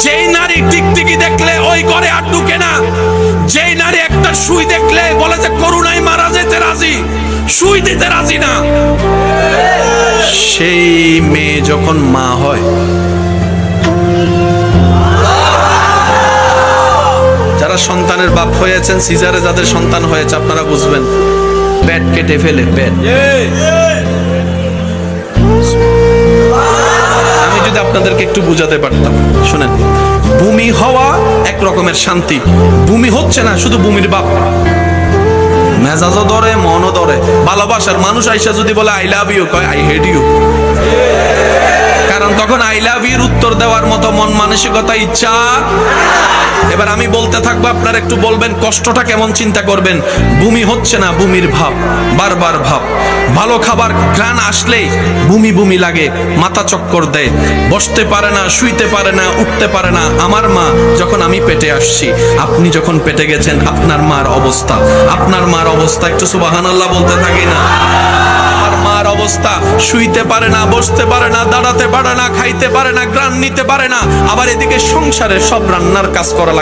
যেই নারী টিকটিকি দেখলে ওই ঘরে আর ঢুকে না, যেই নারী একটা সুই দেখলে বলে যে করুণায় মারা যেতে রাজি, সুই দিতে রাজি না, সেই মেয়ে যখন মা হয়, যারা সন্তানের বাপ হয়েছেন, সিজারে যাদের সন্তান হয়েছে আপনারা বুঝবেন, পেট কেটে ফেলে পেট। আমি যদি আপনাদেরকে একটু বুঝাতে পারতাম, শুনেন, ভূমি হওয়া এক রকমের শান্তি, ভূমি হচ্ছে না শুধু ভূমির বাপ, মেজাজও ধরে, মনও ধরে। ভালোবাসার মানুষ আইসা যদি বলে আই লাভ ইউ, কয় আই হেট ইউ, কারণ তখন আই লাভ ইউর উত্তর দেওয়ার মতো মন মানসিকতা, ইচ্ছা। এবার আমি বলতে থাকবো, আপনারা একটু বলবেন কষ্টটা কেমন, চিন্তা করবেন। ভূমি হচ্ছে না, ভূমির ভাব, বারবার ভাব। ভালো খাবার ঘ্রাণ আসলেই ভূমি ভূমি লাগে, মাথা চক্কর দেয়, বসতে পারে না, শুইতে পারে না, উঠতে পারে না। আমার মা যখন আমি পেটে আসছি, আপনি যখন পেটে গেছেন, আপনার মার অবস্থা, আপনার মার অবস্থা, একটু সুবহানাল্লাহ বলতে থাকি না। আমার মার অবস্থা, শুইতে পারে না, বসতে পারে না, দাঁড়াতে পারে না, খাইতে পারে না, ঘ্রাণ নিতে পারে না, আবার এদিকে সংসারে সব রান্নার কাজ করা লাগে।